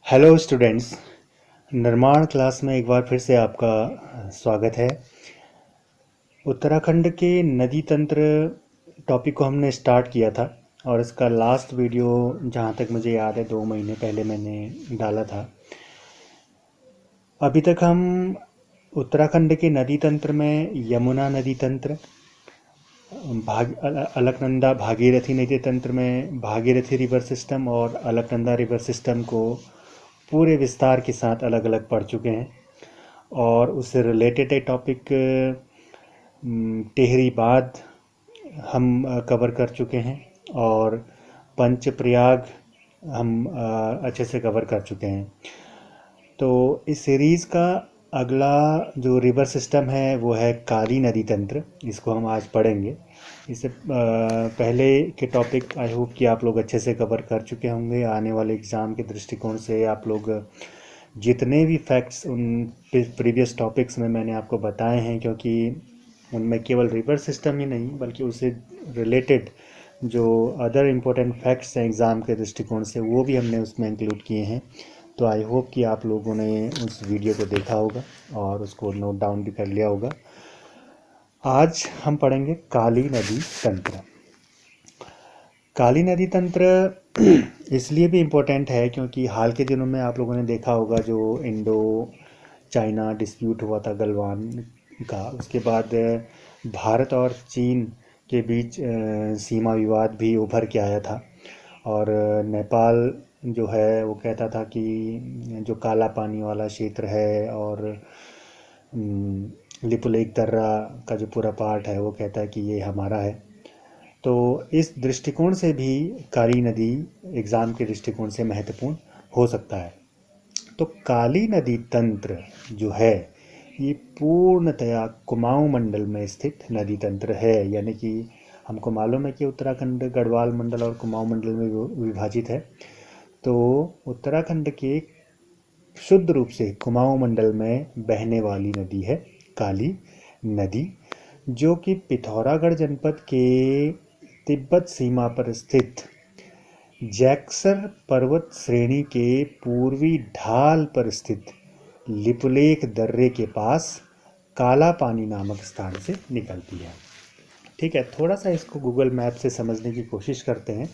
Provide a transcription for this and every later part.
Hello students. निर्माण class में एक बार फिर से आपका स्वागत है। उत्तराखंड के नदी तंत्र टॉपिक को हमने स्टार्ट किया था और इसका लास्ट वीडियो जहाँ तक मुझे याद है 2 महीने पहले मैंने डाला था। अभी तक हम उत्तराखंड के नदी तंत्र में यमुना नदी तंत्र, अलकनंदा भागीरथी नदी तंत्र में भागीरथी रिवर सिस्टम और अलकनंदा रिवर सिस्टम को पूरे विस्तार के साथ अलग अलग पढ़ चुके हैं। और उससे रिलेटेड एक टॉपिक टेहरी बांध हम कवर कर चुके हैं और पंचप्रयाग हम अच्छे से कवर कर चुके हैं। तो इस सीरीज़ का अगला जो रिवर सिस्टम है वो है काली नदी तंत्र। इसको हम आज पढ़ेंगे। इससे पहले के टॉपिक आई होप कि आप लोग अच्छे से कवर कर चुके होंगे। आने वाले एग्ज़ाम के दृष्टिकोण से आप लोग जितने भी फैक्ट्स उन प्रीवियस टॉपिक्स में मैंने आपको बताए हैं, क्योंकि उनमें केवल रिवर सिस्टम ही नहीं बल्कि उससे रिलेटेड जो अदर इम्पोर्टेंट फैक्ट्स हैं एग्ज़ाम के दृष्टिकोण से वो भी हमने उसमें इंक्लूड किए हैं। तो आई होप कि आप लोगों ने उस वीडियो को देखा होगा और उसको नोट डाउन भी कर लिया होगा। आज हम पढ़ेंगे काली नदी तंत्र। काली नदी तंत्र इसलिए भी इम्पोर्टेंट है क्योंकि हाल के दिनों में आप लोगों ने देखा होगा जो इंडो चाइना डिस्प्यूट हुआ था गलवान का, उसके बाद भारत और चीन के बीच सीमा विवाद भी उभर के आया था। और नेपाल जो है वो कहता था कि जो काला पानी वाला क्षेत्र है और लिपुलेख दर्रा का जो पूरा पार्ट है वो कहता है कि ये हमारा है। तो इस दृष्टिकोण से भी काली नदी एग्ज़ाम के दृष्टिकोण से महत्वपूर्ण हो सकता है। तो काली नदी तंत्र जो है ये पूर्णतया कुमाऊं मंडल में स्थित नदी तंत्र है, यानी कि हमको मालूम है कि उत्तराखंड गढ़वाल मंडल और कुमाऊं मंडल में विभाजित है। तो उत्तराखंड के शुद्ध रूप से कुमाऊं मंडल में बहने वाली नदी है काली नदी, जो कि पिथौरागढ़ जनपद के तिब्बत सीमा पर स्थित जैक्सर पर्वत श्रेणी के पूर्वी ढाल पर स्थित लिपुलेख दर्रे के पास काला पानी नामक स्थान से निकलती है। ठीक है, थोड़ा सा इसको गूगल मैप से समझने की कोशिश करते हैं।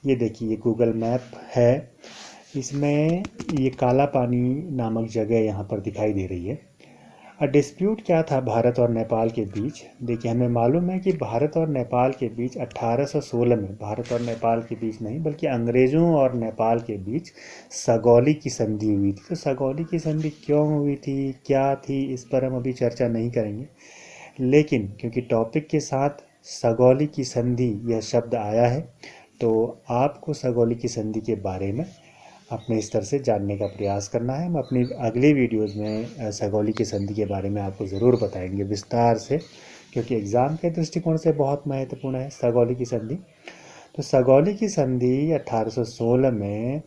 ये देखिए, ये गूगल मैप है, इसमें ये काला पानी नामक जगह यहाँ पर दिखाई दे रही है। डिस्प्यूट क्या था भारत और नेपाल के बीच? देखिए, हमें मालूम है कि भारत और नेपाल के बीच 1816 में, भारत और नेपाल के बीच नहीं बल्कि अंग्रेज़ों और नेपाल के बीच सगौली की संधि हुई थी। तो सगौली की संधि क्यों हुई थी, क्या थी, इस पर हम अभी चर्चा नहीं करेंगे। लेकिन क्योंकि टॉपिक के साथ सगौली की संधि यह शब्द आया है तो आपको सगौली की संधि के बारे में अपने स्तर से जानने का प्रयास करना है। हम अपनी अगले वीडियोज़ में सगौली की संधि के बारे में आपको ज़रूर बताएंगे विस्तार से, क्योंकि एग्ज़ाम के दृष्टिकोण से बहुत महत्वपूर्ण है सगौली की संधि। तो सगौली की संधि 1816 में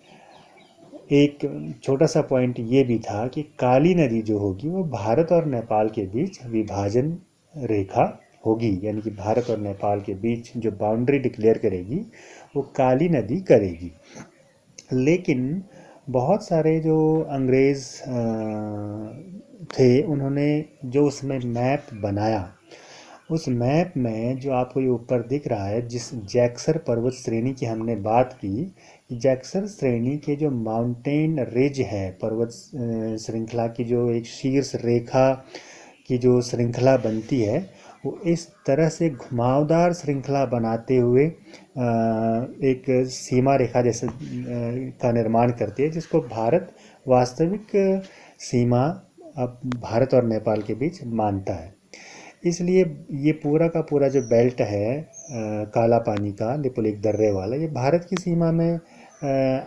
एक छोटा सा पॉइंट ये भी था कि काली नदी जो होगी वो भारत और नेपाल के बीच विभाजन रेखा होगी, यानी कि भारत और नेपाल के बीच जो बाउंड्री डिक्लेयर करेगी वो काली नदी करेगी। लेकिन बहुत सारे जो अंग्रेज़ थे उन्होंने जो उसमें मैप बनाया, उस मैप में जो आपको ये ऊपर दिख रहा है, जिस जैक्सर पर्वत श्रेणी की हमने बात की, जैक्सर श्रेणी के जो माउंटेन रिज है, पर्वत श्रृंखला की जो एक शीर्ष रेखा की जो श्रृंखला बनती है वो इस तरह से घुमावदार श्रृंखला बनाते हुए एक सीमा रेखा जैसे का निर्माण करती है, जिसको भारत वास्तविक सीमा अब भारत और नेपाल के बीच मानता है। इसलिए ये पूरा का पूरा जो बेल्ट है काला पानी का लिपुलेख दर्रे वाला, ये भारत की सीमा में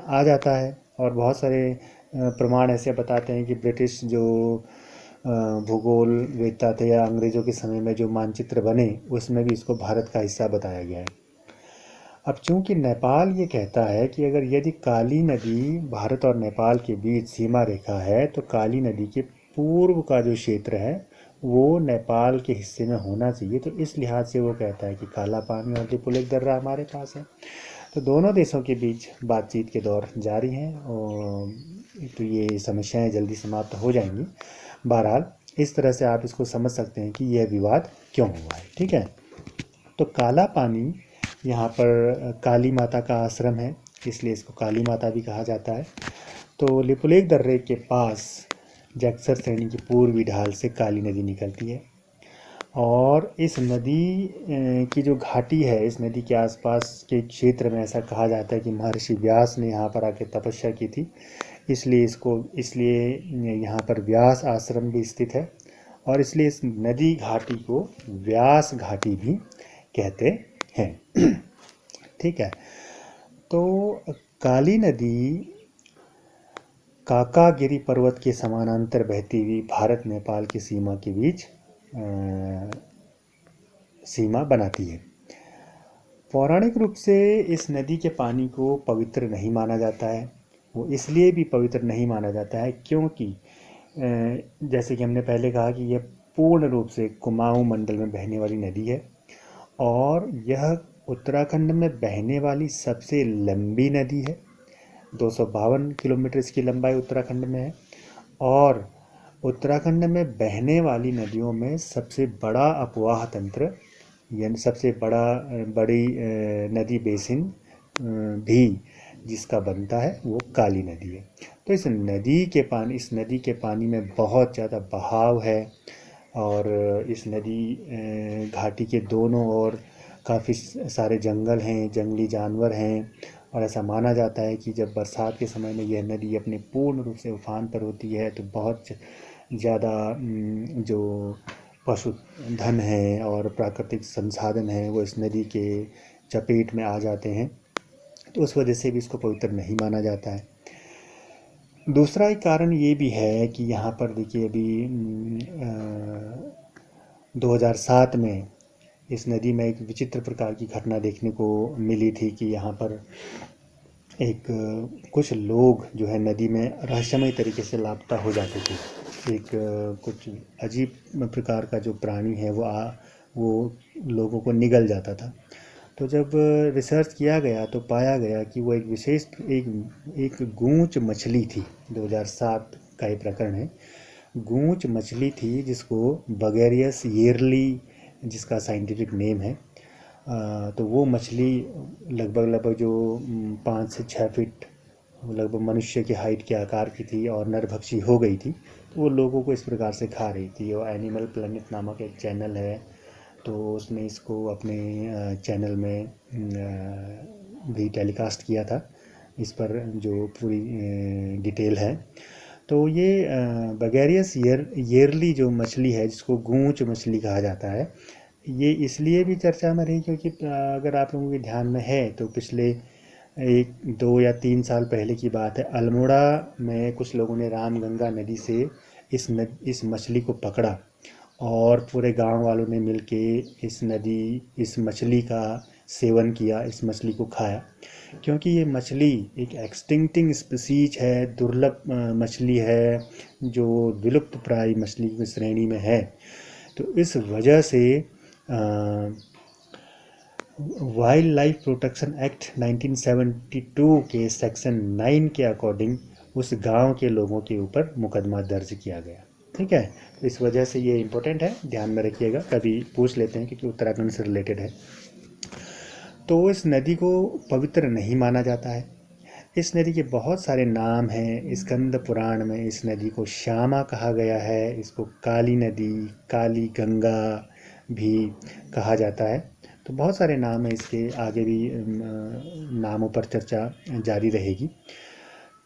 आ जाता है। और बहुत सारे प्रमाण ऐसे बताते हैं कि ब्रिटिश जो भूगोल वेत्ता थे या अंग्रेज़ों के समय में जो मानचित्र बने उसमें भी इसको भारत का हिस्सा बताया गया है। अब चूंकि नेपाल ये कहता है कि अगर यदि काली नदी भारत और नेपाल के बीच सीमा रेखा है तो काली नदी के पूर्व का जो क्षेत्र है वो नेपाल के हिस्से में होना चाहिए, तो इस लिहाज से वो कहता है कि काला पानी और लिपुलेख दर्रा हमारे पास है। तो दोनों देशों के बीच बातचीत के दौर जारी हैं और तो ये समस्याएं जल्दी समाप्त हो जाएंगी। बहरहाल इस तरह से आप इसको समझ सकते हैं कि यह विवाद क्यों हुआ है। ठीक है, तो काला पानी यहाँ पर काली माता का आश्रम है, इसलिए इसको काली माता भी कहा जाता है। तो लिपुलेख दर्रे के पास जगसर श्रेणी की पूर्वी ढाल से काली नदी निकलती है, और इस नदी की जो घाटी है, इस नदी के आसपास के क्षेत्र में ऐसा कहा जाता है कि महर्षि व्यास ने यहाँ पर आके तपस्या की थी, इसलिए यहाँ पर व्यास आश्रम भी स्थित है, और इसलिए इस नदी घाटी को व्यास घाटी भी कहते हैं। ठीक है, तो काली नदी काकागिरी पर्वत के समानांतर बहती हुई भारत नेपाल की सीमा के बीच सीमा बनाती है। पौराणिक रूप से इस नदी के पानी को पवित्र नहीं माना जाता है। वो इसलिए भी पवित्र नहीं माना जाता है क्योंकि जैसे कि हमने पहले कहा कि यह पूर्ण रूप से कुमाऊं मंडल में बहने वाली नदी है, और यह उत्तराखंड में बहने वाली सबसे लंबी नदी है। 252 किलोमीटर इसकी लंबाई उत्तराखंड में है, और उत्तराखंड में बहने वाली नदियों में सबसे बड़ा अपवाह तंत्र यानी सबसे बड़ी नदी बेसिन भी जिसका बनता है वो काली नदी है। तो इस नदी के पानी में बहुत ज़्यादा बहाव है, और इस नदी घाटी के दोनों ओर काफ़ी सारे जंगल हैं, जंगली जानवर हैं, और ऐसा माना जाता है कि जब बरसात के समय में यह नदी अपने पूर्ण रूप से उफान पर होती है तो बहुत ज़्यादा जो पशुधन है और प्राकृतिक संसाधन है वो इस नदी के चपेट में आ जाते हैं, तो उस वजह से भी इसको पवित्र नहीं माना जाता है। दूसरा एक कारण ये भी है कि यहाँ पर देखिए अभी 2007 में इस नदी में एक विचित्र प्रकार की घटना देखने को मिली थी कि यहाँ पर कुछ लोग जो है नदी में रहस्यमय तरीके से लापता हो जाते थे। कुछ अजीब प्रकार का जो प्राणी है वो लोगों को निगल जाता था। तो जब रिसर्च किया गया तो पाया गया कि वो एक गूंच मछली थी। 2007 का ये प्रकरण है। गूंच मछली थी जिसको बगेरियस येरली जिसका साइंटिफिक नेम है। तो वो मछली लगभग जो 5 से 6 फीट लगभग मनुष्य की हाइट के आकार की थी और नरभक्षी हो गई थी। तो वो लोगों को इस प्रकार से खा रही थी। और एनिमल प्लेनेट नामक एक चैनल है, तो उसने इसको अपने चैनल में भी टेलीकास्ट किया था, इस पर जो पूरी डिटेल है। तो ये बगेरियस येरली जो मछली है जिसको गूंच मछली कहा जाता है, ये इसलिए भी चर्चा में रही क्योंकि अगर आप लोगों के ध्यान में है तो पिछले 2 या 3 साल पहले की बात है, अल्मोड़ा में कुछ लोगों ने रामगंगा नदी से इस मछली को पकड़ा, और पूरे गांव वालों ने मिलके इस मछली का सेवन किया, इस मछली को खाया, क्योंकि ये मछली एक एक्सटिंक्टिंग स्पीसीज है, दुर्लभ मछली है जो विलुप्त प्राय मछली की श्रेणी में है। तो इस वजह से वाइल्ड लाइफ प्रोटेक्शन एक्ट 1972 के सेक्शन 9 के अकॉर्डिंग उस गांव के लोगों के ऊपर मुकदमा दर्ज किया गया। ठीक है, तो इस वजह से ये इम्पोर्टेंट है, ध्यान में रखिएगा, कभी पूछ लेते हैं क्योंकि उत्तराखंड से रिलेटेड है। तो इस नदी को पवित्र नहीं माना जाता है। इस नदी के बहुत सारे नाम हैं। स्कंद पुराण में इस नदी को श्यामा कहा गया है, इसको काली नदी, काली गंगा भी कहा जाता है। तो बहुत सारे नाम हैं, इसके आगे भी नामों पर चर्चा जारी रहेगी।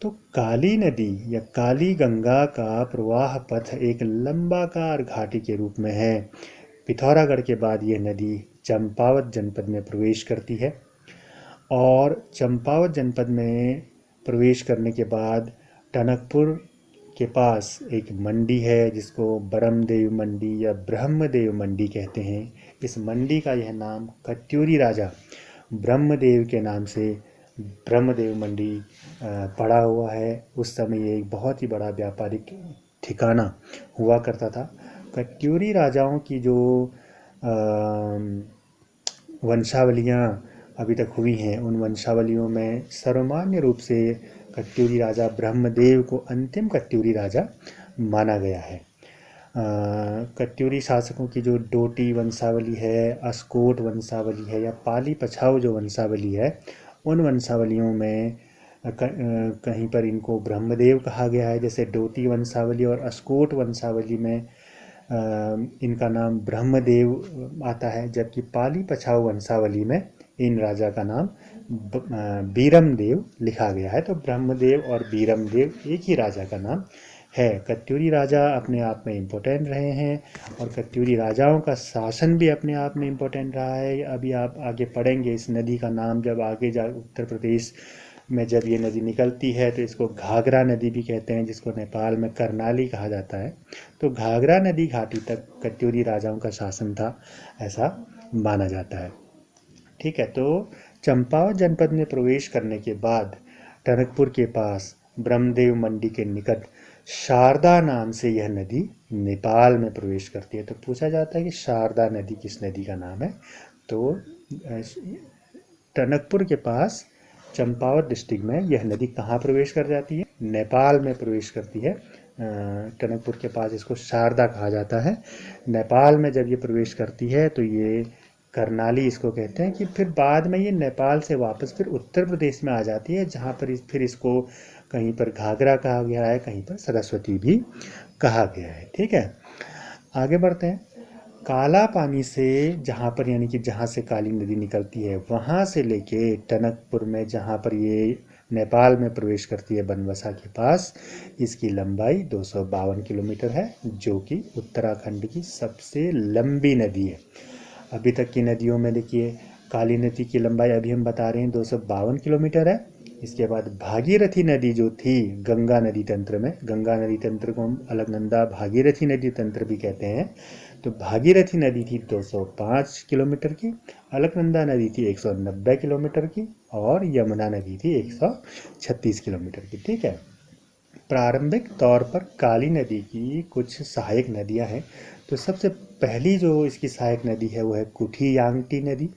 तो काली नदी या काली गंगा का प्रवाह पथ एक लंबाकार घाटी के रूप में है। पिथौरागढ़ के बाद यह नदी चंपावत जनपद में प्रवेश करती है, और चंपावत जनपद में प्रवेश करने के बाद टनकपुर के पास एक मंडी है जिसको ब्रह्मदेव मंडी या ब्रह्मदेव मंडी कहते हैं। इस मंडी का यह नाम कत्यूरी राजा ब्रह्मदेव के नाम से ब्रह्मदेव मंडी पड़ा हुआ है। उस समय ये एक बहुत ही बड़ा व्यापारिक ठिकाना हुआ करता था। कत्यूरी राजाओं की जो वंशावलियाँ अभी तक हुई हैं, उन वंशावलियों में सर्वमान्य रूप से कत्यूरी राजा ब्रह्मदेव को अंतिम कत्यूरी राजा माना गया है। कत्यूरी शासकों की जो डोटी वंशावली है, अस्कोट वंशावली है या पाली पछाऊ जो वंशावली है, उन वंशावलियों में कहीं पर इनको ब्रह्मदेव कहा गया है। जैसे डोटी वंशावली और अस्कोट वंशावली में इनका नाम ब्रह्मदेव आता है, जबकि पाली पछाऊ वंशावली में इन राजा का नाम बीरमदेव लिखा गया है। तो ब्रह्मदेव और बीरमदेव एक ही राजा का नाम है। कत्यूरी राजा अपने आप में इम्पोर्टेंट रहे हैं और कत्यूरी राजाओं का शासन भी अपने आप में इम्पोर्टेंट रहा है। अभी आप आगे पढ़ेंगे इस नदी का नाम, जब आगे जा उत्तर प्रदेश में जब ये नदी निकलती है तो इसको घाघरा नदी भी कहते हैं, जिसको नेपाल में करनाली कहा जाता है। तो घाघरा नदी घाटी तक कत्यूरी राजाओं का शासन था, ऐसा माना जाता है। ठीक है, तो चंपावत जनपद में प्रवेश करने के बाद टनकपुर के पास ब्रह्मदेव मंडी के निकट शारदा नाम से यह नदी नेपाल में प्रवेश करती है। तो पूछा जाता है कि शारदा नदी किस नदी का नाम है? तो टनकपुर के पास चंपावत डिस्ट्रिक्ट में यह नदी कहाँ प्रवेश कर जाती है? नेपाल में प्रवेश करती है। टनकपुर के पास इसको शारदा कहा जाता है। नेपाल में जब ये प्रवेश करती है तो ये करनाली इसको कहते हैं, कि फिर बाद में ये नेपाल से वापस फिर उत्तर प्रदेश में आ जाती है, जहाँ पर फिर इसको कहीं पर घाघरा कहा गया है, कहीं पर सरस्वती भी कहा गया है। ठीक है, आगे बढ़ते हैं। काला पानी से जहाँ पर यानी कि जहाँ से काली नदी निकलती है वहाँ से लेके टनकपुर में जहाँ पर ये नेपाल में प्रवेश करती है बनबसा के पास, इसकी लंबाई 252 किलोमीटर है, जो कि उत्तराखंड की सबसे लंबी नदी है। अभी तक की नदियों में देखिए काली नदी की लंबाई अभी हम बता रहे हैं 252 किलोमीटर है। इसके बाद भागीरथी नदी जो थी गंगा नदी तंत्र में, गंगा नदी तंत्र को हम अलकनंदा भागीरथी नदी तंत्र भी कहते हैं। तो भागीरथी नदी थी 205 किलोमीटर की, अलकनंदा नदी थी 190 किलोमीटर की और यमुना नदी थी 136 किलोमीटर की। ठीक है, प्रारंभिक तौर पर काली नदी की कुछ सहायक नदियां हैं। तो सबसे पहली जो इसकी सहायक नदी है वो है कुठियांगटी नदी।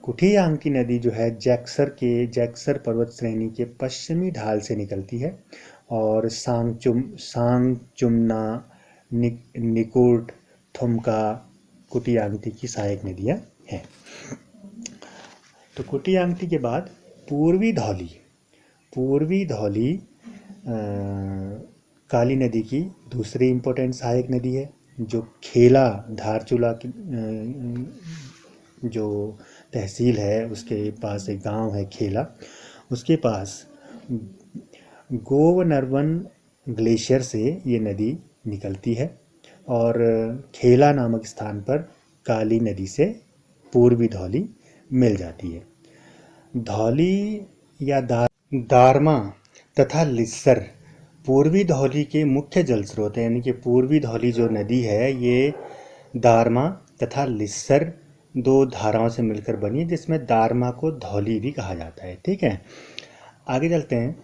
कुठियांगटी नदी जो है जैक्सर पर्वत श्रेणी के पश्चिमी ढाल से निकलती है और सांगचुमना, निकुट, थुमका, कुठियांगटी की सहायक नदियां हैं। तो कुठियांगटी के बाद पूर्वी धौली काली नदी की दूसरी इम्पोर्टेंट सहायक नदी है, जो खेला धारचूला की जो तहसील है उसके पास एक गांव है खेला, उसके पास गोवनरवन ग्लेशियर से ये नदी निकलती है और खेला नामक स्थान पर काली नदी से पूर्वी धौली मिल जाती है। धौली या दारमा तथा लिस्सर पूर्वी धौली के मुख्य जल स्रोत हैं, यानी कि पूर्वी धौली जो नदी है ये दारमा तथा लिस्सर दो धाराओं से मिलकर बनी है, जिसमें दारमा को धौली भी कहा जाता है। ठीक है, आगे चलते हैं।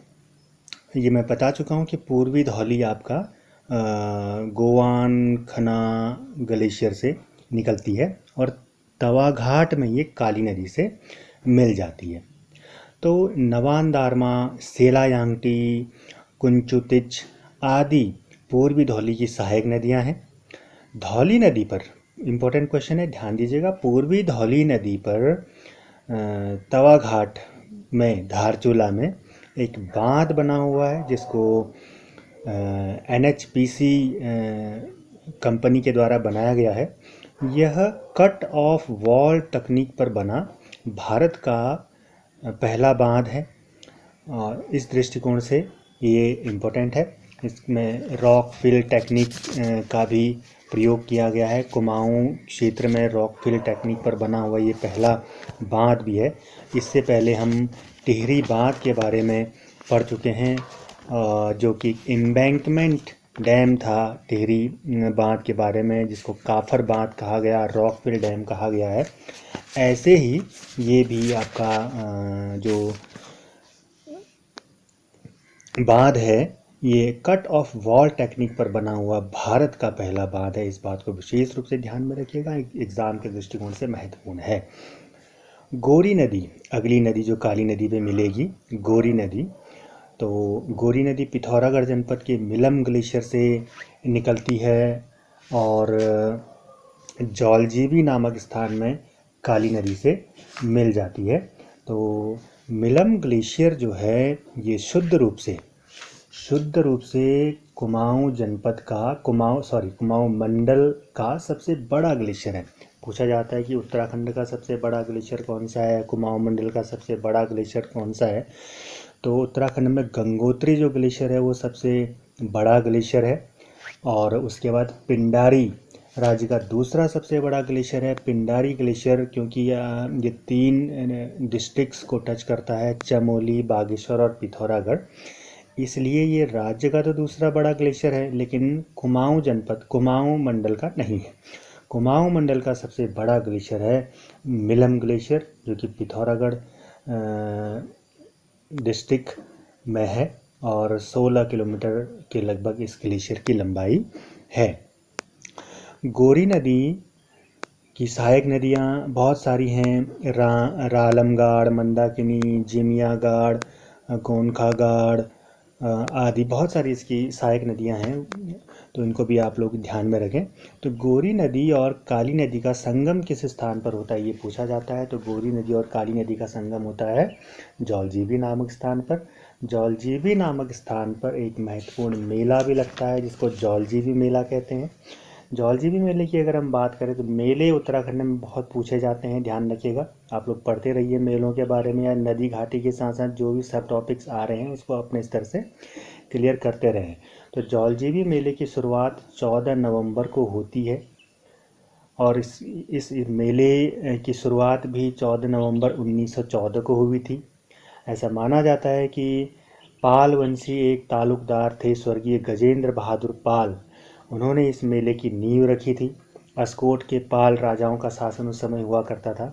ये मैं बता चुका हूँ कि पूर्वी धौली आपका गोवान खना ग्लेशियर से निकलती है और तवाघाट में ये काली नदी से मिल जाती है। तो नवान दारमा, सेलायांगटी, कुंचुतिच आदि पूर्वी धौली की सहायक नदियां हैं। धौली नदी पर इम्पोर्टेंट क्वेश्चन है, ध्यान दीजिएगा। पूर्वी धौली नदी पर तवाघाट में धारचूला में एक बांध बना हुआ है, जिसको NHPC कंपनी के द्वारा बनाया गया है। यह कट ऑफ वॉल तकनीक पर बना भारत का पहला बांध है और इस दृष्टिकोण से ये इम्पोर्टेंट है। इसमें रॉक फिल टेक्निक का भी प्रयोग किया गया है। कुमाऊं क्षेत्र में रॉक फिल टेक्निक पर बना हुआ ये पहला बांध भी है। इससे पहले हम टिहरी बांध के बारे में पढ़ चुके हैं, जो कि एम्बैंकमेंट डैम था टिहरी बांध के बारे में, जिसको काफर बांध कहा गया, रॉक फिल डैम कहा गया है। ऐसे ही ये भी आपका जो बांध है ये कट ऑफ वॉल टेक्निक पर बना हुआ भारत का पहला बांध है। इस बात को विशेष रूप से ध्यान में रखिएगा, एग्जाम के दृष्टिकोण से महत्वपूर्ण है। गोरी नदी, अगली नदी जो काली नदी पे मिलेगी, गोरी नदी तो गोरी नदी पिथौरागढ़ जनपद के मिलम ग्लेशियर से निकलती है और जौलजीबी नामक स्थान में काली नदी से मिल जाती है। तो मिलम ग्लेशियर जो है ये शुद्ध रूप से कुमाऊं जनपद का कुमाऊं मंडल का सबसे बड़ा ग्लेशियर है। पूछा जाता है कि उत्तराखंड का सबसे बड़ा ग्लेशियर कौन सा है, कुमाऊं मंडल का सबसे बड़ा ग्लेशियर कौन सा है। तो उत्तराखंड में गंगोत्री जो ग्लेशियर है वो सबसे बड़ा ग्लेशियर है और उसके बाद पिंडारी राज्य का दूसरा सबसे बड़ा ग्लेशियर है पिंडारी ग्लेशियर, क्योंकि ये 3 डिस्ट्रिक्ट्स को टच करता है, चमोली, बागेश्वर और पिथौरागढ़, इसलिए ये राज्य का तो दूसरा बड़ा ग्लेशियर है, लेकिन कुमाऊं मंडल का नहीं है। कुमाऊं मंडल का सबसे बड़ा ग्लेशियर है मिलम ग्लेशियर, जो कि पिथौरागढ़ डिस्ट्रिक्ट में है और 16 किलोमीटर के लगभग इस ग्लेशियर की लंबाई है। गोरी नदी की सहायक नदियाँ बहुत सारी हैं, रालमगाड़, मंदाकिनी, जिमियागाड़, गोनखागाड़ आदि बहुत सारी इसकी सहायक नदियाँ हैं, तो इनको भी आप लोग ध्यान में रखें। तो गोरी नदी और काली नदी का संगम किस स्थान पर होता है ये पूछा जाता है। तो गोरी नदी और काली नदी का संगम होता है जौलजीबी नामक स्थान पर। जौलजीबी नामक स्थान पर एक महत्वपूर्ण मेला भी लगता है जिसको जौलजीबी मेला कहते हैं। जौलजीबी मेले की अगर हम बात करें तो मेले उत्तराखंड में बहुत पूछे जाते हैं, ध्यान रखिएगा, आप लोग पढ़ते रहिए मेलों के बारे में, या नदी घाटी के साथ साथ जो भी सब टॉपिक्स आ रहे हैं उसको अपने स्तर से क्लियर करते रहें। तो जौलजीबी मेले की शुरुआत 14 नवंबर को होती है और इस मेले की शुरुआत भी 14 नवंबर 1914 को हुई थी। ऐसा माना जाता है कि पाल वंशी एक तालुकदार थे, स्वर्गीय गजेंद्र बहादुर पाल, उन्होंने इस मेले की नींव रखी थी। अस्कोट के पाल राजाओं का शासन उस समय हुआ करता था,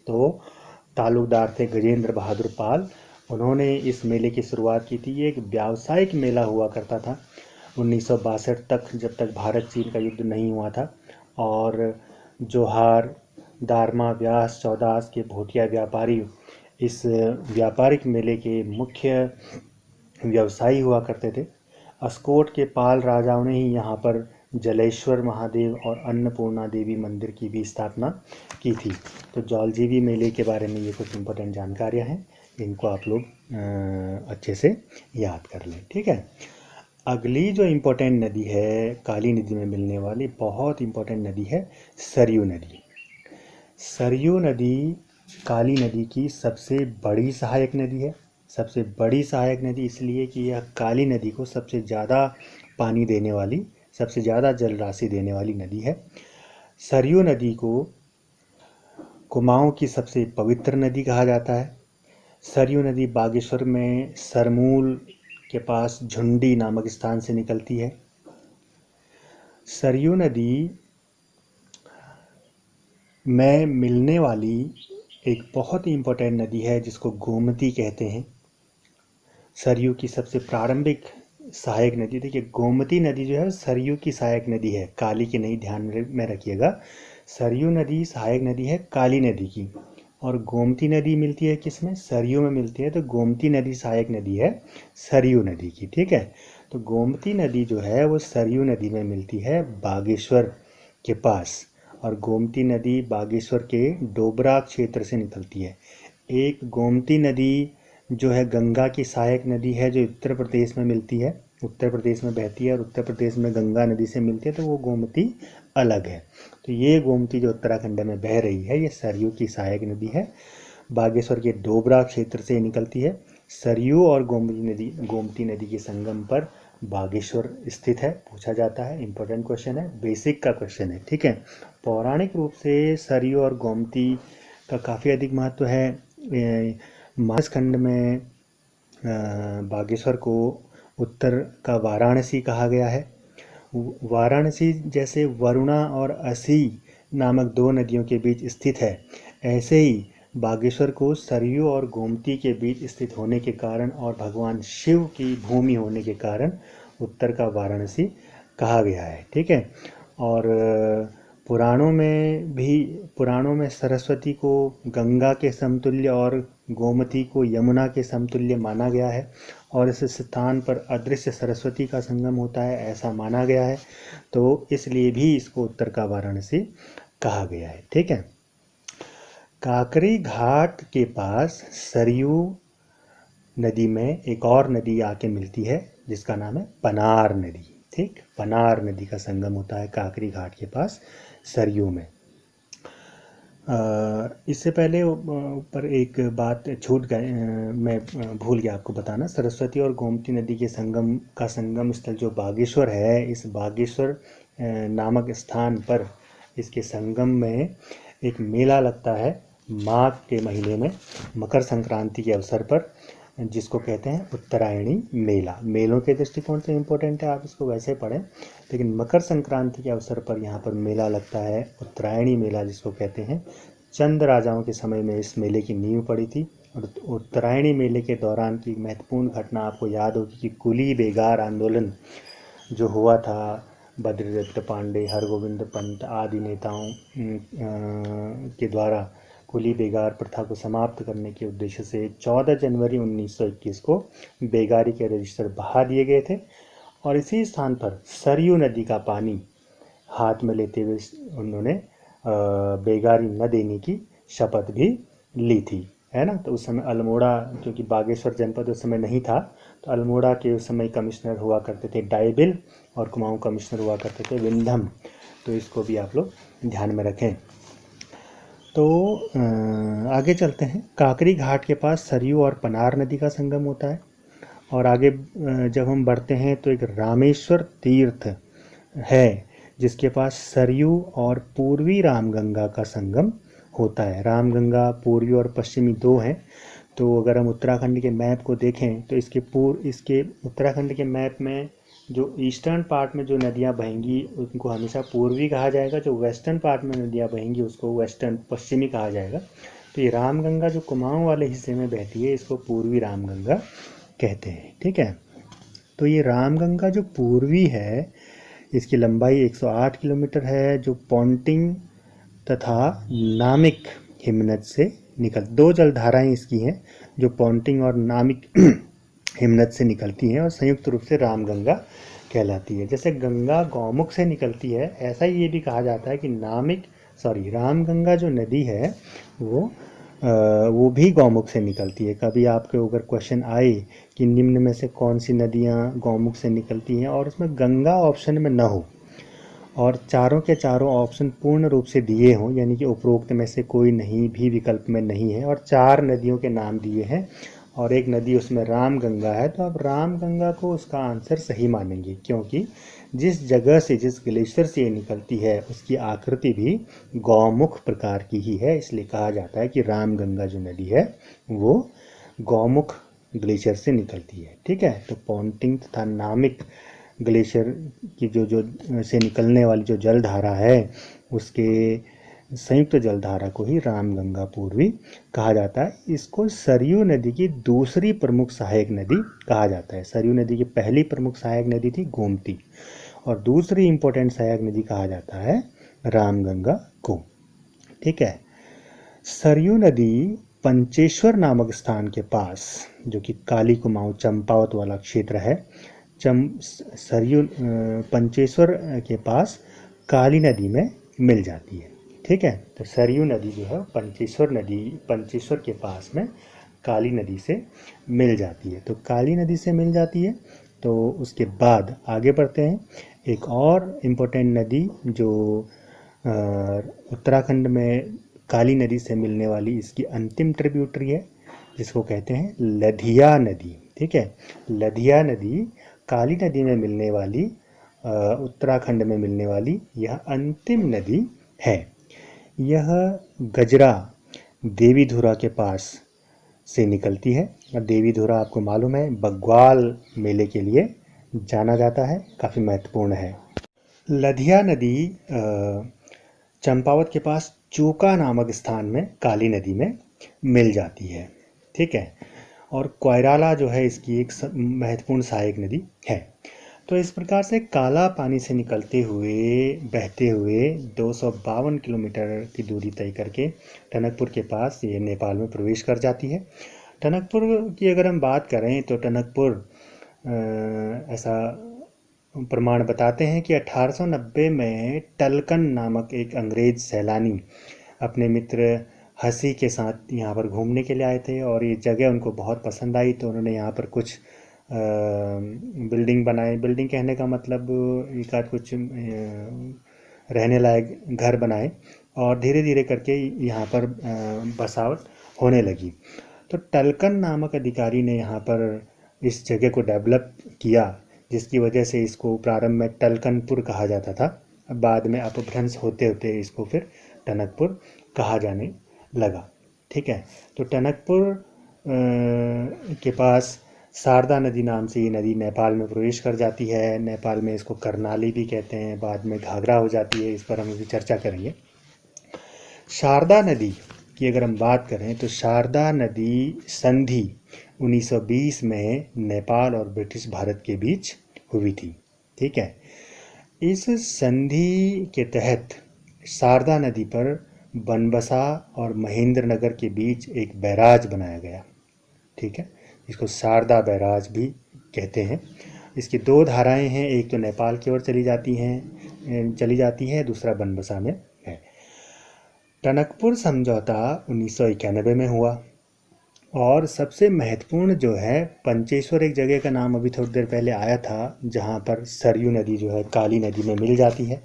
तो तालुकदार थे गजेंद्र बहादुर पाल, उन्होंने इस मेले की शुरुआत की थी। ये एक व्यावसायिक मेला हुआ करता था 1962 तक, जब तक भारत चीन का युद्ध नहीं हुआ था। और जोहार, दारमा, व्यास, चौदास के भोटिया व्यापारी इस व्यापारिक मेले के मुख्य व्यवसायी हुआ करते थे। अस्कोट के पाल राजाओं ने ही यहाँ पर जलेश्वर महादेव और अन्नपूर्णा देवी मंदिर की भी स्थापना की थी। तो जौलजीबी मेले के बारे में ये कुछ इम्पोर्टेंट जानकारियाँ हैं, इनको आप लोग अच्छे से याद कर लें, ठीक है। अगली जो इम्पोर्टेंट नदी है काली नदी में मिलने वाली बहुत इम्पोर्टेंट नदी है सरयू नदी। सरयू नदी काली नदी की सबसे बड़ी सहायक नदी है। सबसे बड़ी सहायक नदी इसलिए कि यह काली नदी को सबसे ज़्यादा पानी देने वाली, सबसे ज़्यादा जल राशि देने वाली नदी है। सरयू नदी को कुमाऊं की सबसे पवित्र नदी कहा जाता है। सरयू नदी बागेश्वर में सरमूल के पास झुंडी नामक स्थान से निकलती है। सरयू नदी में मिलने वाली एक बहुत ही इम्पोर्टेंट नदी है जिसको गोमती कहते हैं। सरयू की सबसे प्रारंभिक सहायक नदी, देखिए गोमती नदी जो है सरयू की सहायक नदी है, काली की नहीं, ध्यान में रखिएगा। सरयू नदी सहायक नदी है काली नदी की, और गोमती नदी मिलती है किसमें, सरयू में मिलती है। तो गोमती नदी सहायक नदी है सरयू नदी की, ठीक है। तो गोमती नदी जो है वो सरयू नदी में मिलती है बागेश्वर के पास, और गोमती नदी बागेश्वर के डोबरा क्षेत्र से निकलती है। एक गोमती नदी जो है गंगा की सहायक नदी है, जो उत्तर प्रदेश में मिलती है, उत्तर प्रदेश में बहती है और उत्तर प्रदेश में गंगा नदी से मिलती है, तो वो गोमती अलग है। तो ये गोमती जो उत्तराखंड में बह रही है ये सरयू की सहायक नदी है, बागेश्वर के डोबरा क्षेत्र से निकलती है। सरयू और गोमती नदी के संगम पर बागेश्वर स्थित है, पूछा जाता है, इंपॉर्टेंट क्वेश्चन है, बेसिक का क्वेश्चन है, ठीक है। पौराणिक रूप से सरयू और गोमती का काफ़ी अधिक महत्व है। महाराष्ट्र में बागेश्वर को उत्तर का वाराणसी कहा गया है। वाराणसी जैसे वरुणा और असी नामक 2 नदियों के बीच स्थित है, ऐसे ही बागेश्वर को सरयू और गोमती के बीच स्थित होने के कारण और भगवान शिव की भूमि होने के कारण उत्तर का वाराणसी कहा गया है, ठीक है। और पुराणों में सरस्वती को गंगा के समतुल्य और गोमती को यमुना के समतुल्य माना गया है, और इस स्थान पर अदृश्य सरस्वती का संगम होता है, ऐसा माना गया है। तो इसलिए भी इसको उत्तर का वाराणसी कहा गया है। ठीक है। काकरी घाट के पास सरयू नदी में एक और नदी आके मिलती है जिसका नाम है पनार नदी। ठीक, पनार नदी का संगम होता है काकरी घाट के पास सरयू में। इससे पहले ऊपर एक बात छूट गए, मैं भूल गया आपको बताना। सरस्वती और गोमती नदी के संगम स्थल जो बागेश्वर है, इस बागेश्वर नामक स्थान पर इसके संगम में एक मेला लगता है माघ के महीने में, मकर संक्रांति के अवसर पर, जिसको कहते हैं उत्तरायणी मेला। मेलों के दृष्टिकोण से इम्पोर्टेंट है, आप इसको वैसे पढ़ें, लेकिन मकर संक्रांति के अवसर पर यहाँ पर मेला लगता है उत्तरायणी मेला, जिसको कहते हैं। चंद राजाओं के समय में इस मेले की नींव पड़ी थी। और उत्तरायणी मेले के दौरान की महत्वपूर्ण घटना आपको याद होगी कि कुली बेगार आंदोलन जो हुआ था, बद्रीदत्त पांडे, हरगोविंद पंत आदि नेताओं के द्वारा कुली बेगार प्रथा को समाप्त करने के उद्देश्य से 14 जनवरी 1921 को बेगारी के रजिस्टर बहा दिए गए थे। और इसी स्थान पर सरयू नदी का पानी हाथ में लेते हुए उन्होंने बेगारी न देने की शपथ भी ली थी, है ना। तो उस समय अल्मोड़ा, क्योंकि बागेश्वर जनपद उस समय नहीं था, तो अल्मोड़ा के उस समय कमिश्नर हुआ करते थे डाइबिल, और कुमाऊं कमिश्नर हुआ करते थे विंधम। तो इसको भी आप लोग ध्यान में रखें। तो आगे चलते हैं। काकरी घाट के पास सरयू और पनार नदी का संगम होता है। और आगे जब हम बढ़ते हैं तो एक रामेश्वर तीर्थ है जिसके पास सरयू और पूर्वी रामगंगा का संगम होता है। रामगंगा पूर्वी और पश्चिमी दो हैं। तो अगर हम उत्तराखंड के मैप को देखें तो इसके उत्तराखंड के मैप में जो ईस्टर्न पार्ट में जो नदियां बहेंगी उनको हमेशा पूर्वी कहा जाएगा, जो वेस्टर्न पार्ट में नदियां बहेंगी उसको वेस्टर्न पश्चिमी कहा जाएगा। तो ये रामगंगा जो कुमाऊं वाले हिस्से में बहती है इसको पूर्वी रामगंगा कहते हैं। ठीक है। तो ये रामगंगा जो पूर्वी है इसकी लंबाई 108 किलोमीटर है, जो पोंटिंग तथा नामिक हिमनद से दो जलधाराएं इसकी हैं जो पोंटिंग और नामिक हिमनद से निकलती हैं और संयुक्त रूप से रामगंगा कहलाती है। जैसे गंगा गौमुख से निकलती है, ऐसा ही ये भी कहा जाता है कि रामगंगा जो नदी है वो भी गौमुख से निकलती है। कभी आपके अगर क्वेश्चन आए कि निम्न में से कौन सी नदियाँ गौमुख से निकलती हैं और उसमें गंगा ऑप्शन में न हो और चारों के चारों ऑप्शन पूर्ण रूप से दिए हों, यानी कि उपरोक्त में से कोई नहीं भी विकल्प में नहीं है और 4 नदियों के नाम दिए हैं और एक नदी उसमें रामगंगा है, तो आप रामगंगा को उसका आंसर सही मानेंगे, क्योंकि जिस जगह से, जिस ग्लेशियर से ये निकलती है उसकी आकृति भी गौमुख प्रकार की ही है, इसलिए कहा जाता है कि रामगंगा जो नदी है वो गौमुख ग्लेशियर से निकलती है। ठीक है। तो पोंटिंग तथा नामिक ग्लेशियर की जो से निकलने वाली जो जलधारा है उसके संयुक्त जलधारा को ही रामगंगा पूर्वी कहा जाता है। इसको सरयू नदी की दूसरी प्रमुख सहायक नदी कहा जाता है। सरयू नदी की पहली प्रमुख सहायक नदी थी गोमती और दूसरी इंपॉर्टेंट सहायक नदी कहा जाता है रामगंगा को। ठीक है। सरयू नदी पंचेश्वर नामक स्थान के पास, जो कि काली कुमाऊं चंपावत वाला क्षेत्र है, सरयू पंचेश्वर के पास काली नदी में मिल जाती है। ठीक है। तो सरयू नदी जो है पंचेश्वर के पास में काली नदी से मिल जाती है। तो काली नदी से मिल जाती है। तो उसके बाद आगे बढ़ते हैं। एक और इम्पोर्टेंट नदी जो उत्तराखंड में काली नदी से मिलने वाली इसकी अंतिम ट्रिब्यूटरी है, जिसको कहते हैं लधिया नदी। ठीक है। लधिया नदी काली नदी में मिलने वाली, उत्तराखंड में मिलने वाली यह अंतिम नदी है। यह गजरा देवीधुरा के पास से निकलती है और देवीधुरा आपको मालूम है बग्वाल मेले के लिए जाना जाता है, काफ़ी महत्वपूर्ण है। लधिया नदी चंपावत के पास चूका नामक स्थान में काली नदी में मिल जाती है। ठीक है। और कोयराला जो है इसकी एक महत्वपूर्ण सहायक नदी है। तो इस प्रकार से काला पानी से निकलते हुए बहते हुए 252 किलोमीटर की दूरी तय करके टनकपुर के पास ये नेपाल में प्रवेश कर जाती है। टनकपुर की अगर हम बात करें तो टनकपुर ऐसा प्रमाण बताते हैं कि 1890 में टलकन नामक एक अंग्रेज सैलानी अपने मित्र हसी के साथ यहाँ पर घूमने के लिए आए थे और ये जगह उनको बहुत पसंद आई, तो उन्होंने यहाँ पर कुछ बिल्डिंग बनाए। बिल्डिंग कहने का मतलब एक आध कुछ रहने लायक घर बनाए और धीरे धीरे करके यहाँ पर बसावट होने लगी। तो टलकन नामक अधिकारी ने यहाँ पर इस जगह को डेवलप किया, जिसकी वजह से इसको प्रारंभ में टलकनपुर कहा जाता था। अब बाद में अपभ्रंश होते होते इसको फिर टनकपुर कहा जाने लगा। ठीक है, तो टनकपुर के पास शारदा नदी नाम से ये नदी नेपाल में प्रवेश कर जाती है। नेपाल में इसको करनाली भी कहते हैं, बाद में घाघरा हो जाती है। इस पर हम अभी चर्चा करेंगे। शारदा नदी की अगर हम बात करें तो शारदा नदी संधि 1920 में नेपाल और ब्रिटिश भारत के बीच हुई थी। ठीक है, इस संधि के तहत शारदा नदी पर बनबसा और महेंद्रनगर के बीच एक बैराज बनाया गया। ठीक है, इसको शारदा बैराज भी कहते हैं। इसकी दो धाराएं हैं, एक तो नेपाल की ओर चली जाती है, दूसरा बनबसा में है। टनकपुर समझौता 1991 में हुआ और सबसे महत्वपूर्ण जो है पंचेश्वर, एक जगह का नाम अभी थोड़ी देर पहले आया था जहाँ पर सरयू नदी जो है काली नदी में मिल जाती है।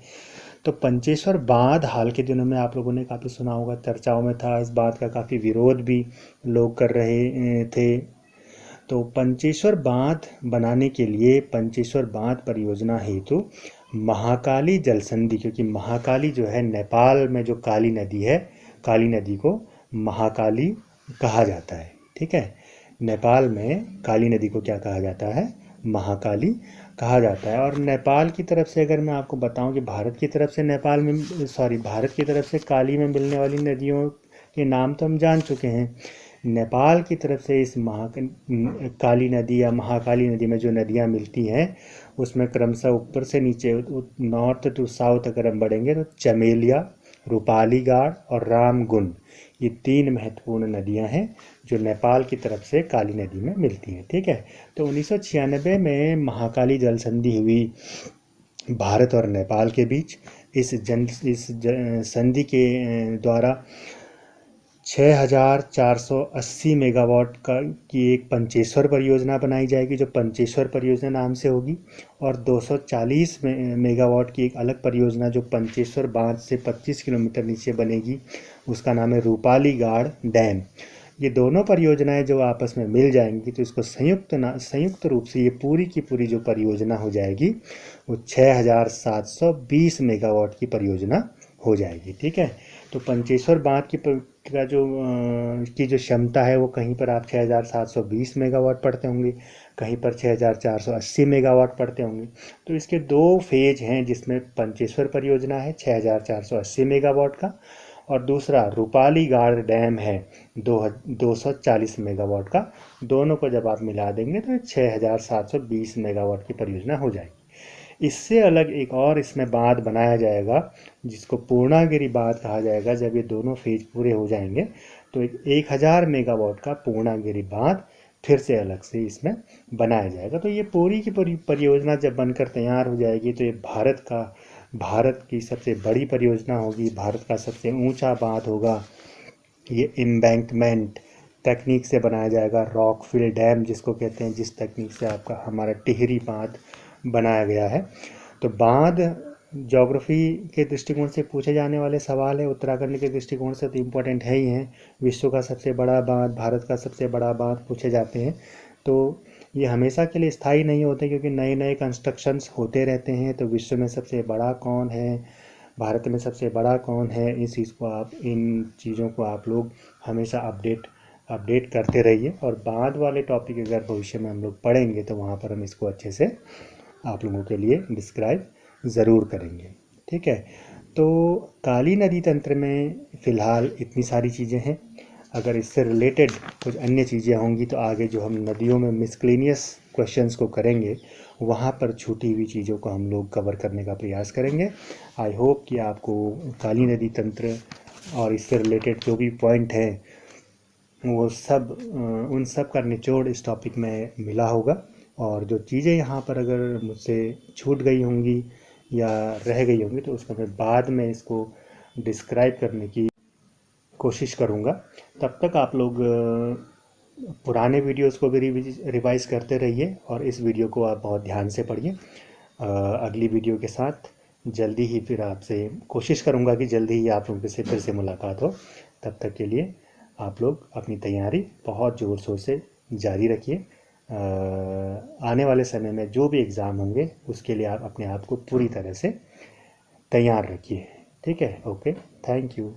तो पंचेश्वर बांध हाल के दिनों में आप लोगों ने काफ़ी सुना होगा, चर्चाओं में था। इस बात का काफ़ी विरोध भी लोग कर रहे थे। तो पंचेश्वर बांध बनाने के लिए पंचेश्वर बांध परियोजना हेतु महाकाली जलसंधि, क्योंकि महाकाली जो है नेपाल में जो काली नदी है, काली नदी को महाकाली कहा जाता है। ठीक है, नेपाल में काली नदी को क्या कहा जाता है? महाकाली कहा जाता है। और नेपाल की तरफ से अगर मैं आपको बताऊं कि भारत की तरफ से भारत की तरफ से काली में मिलने वाली नदियों के नाम तो हम जान चुके हैं। नेपाल की तरफ से इस काली नदी या महाकाली नदी में जो नदियां मिलती हैं उसमें क्रमशः ऊपर से नीचे नॉर्थ टू साउथ अगर हम बढ़ेंगे तो चमेलिया, रूपालीगाड़ और रामगुन, ये तीन महत्वपूर्ण नदियां हैं जो नेपाल की तरफ से काली नदी में मिलती हैं। ठीक है, तो 1996 में महाकाली जल संधि हुई भारत और नेपाल के बीच। इस संधि के द्वारा 6480 मेगावाट की एक पंचेश्वर परियोजना बनाई जाएगी, जो पंचेश्वर परियोजना नाम से होगी। और 240 मेगावाट की एक अलग परियोजना जो पंचेश्वर बांध से 25 किलोमीटर नीचे बनेगी, उसका नाम है रूपालीगाड़ डैम। ये दोनों परियोजनाएं जो आपस में मिल जाएंगी तो इसको संयुक्त रूप से ये पूरी की पूरी जो परियोजना हो जाएगी वो 6720 मेगावाट की परियोजना हो जाएगी। ठीक है, तो पंचेश्वर बांध की जो क्षमता है वो कहीं पर आप 6720 मेगावाट पढ़ते होंगे, कहीं पर 6480 मेगावाट पढ़ते होंगे। तो इसके दो फेज हैं, जिसमें पंचेश्वर परियोजना है 6480 मेगावाट का और दूसरा रूपालीगाड़ डैम है 240 मेगावाट का। दोनों को जब आप मिला देंगे तो 6720 मेगावाट की परियोजना हो जाएगी। इससे अलग एक और इसमें बांध बनाया जाएगा जिसको पूर्णागिरि बांध कहा जाएगा। जब ये दोनों फेज पूरे हो जाएंगे तो 1000 मेगावाट का पूर्णागिरि बांध फिर से अलग से इसमें बनाया जाएगा। तो ये पूरी की पूरी परियोजना जब बनकर तैयार हो जाएगी तो ये भारत की सबसे बड़ी परियोजना होगी, भारत का सबसे ऊंचा बांध होगा। ये एम्बैंकमेंट तकनीक से बनाया जाएगा, रॉक फिल डैम जिसको कहते हैं, जिस तकनीक से आपका हमारा टिहरी बांध बनाया गया है। तो बांध ज्योग्राफी के दृष्टिकोण से पूछे जाने वाले सवाल है, उत्तराखंड के दृष्टिकोण से तो इम्पोर्टेंट है ही हैं। विश्व का सबसे बड़ा बांध, भारत का सबसे बड़ा बांध पूछे जाते हैं। तो ये हमेशा के लिए स्थायी नहीं होते क्योंकि नए नए कंस्ट्रक्शंस होते रहते हैं। तो विश्व में सबसे बड़ा कौन है, भारत में सबसे बड़ा कौन है, इन चीज़ों को आप लोग हमेशा अपडेट करते रहिए। और बांध वाले टॉपिक अगर भविष्य में हम लोग पढ़ेंगे तो वहाँ पर हम इसको अच्छे से आप लोगों के लिए डिस्क्राइब ज़रूर करेंगे। ठीक है, तो काली नदी तंत्र में फ़िलहाल इतनी सारी चीज़ें हैं। अगर इससे रिलेटेड कुछ अन्य चीज़ें होंगी तो आगे जो हम नदियों में मिसक्लेनियस क्वेश्चंस को करेंगे वहाँ पर छूटी हुई चीज़ों को हम लोग कवर करने का प्रयास करेंगे। आई होप कि आपको काली नदी तंत्र और इससे रिलेटेड जो भी पॉइंट हैं वो सब उन सब का निचोड़ इस टॉपिक में मिला होगा। और जो चीज़ें यहाँ पर अगर मुझसे छूट गई होंगी या रह गई होंगी तो उसको मैं बाद में इसको डिस्क्राइब करने की कोशिश करूँगा। तब तक आप लोग पुराने वीडियोस को भी रिवाइज करते रहिए और इस वीडियो को आप बहुत ध्यान से पढ़िए। अगली वीडियो के साथ जल्दी ही फिर आपसे कोशिश करूँगा कि जल्दी ही आप लोगों से फिर से मुलाकात हो। तब तक के लिए आप लोग अपनी तैयारी बहुत ज़ोर शोर से जारी रखिए। आने वाले समय में जो भी एग्ज़ाम होंगे उसके लिए आप अपने आप को पूरी तरह से तैयार रखिए। ठीक है, ओके, थैंक यू।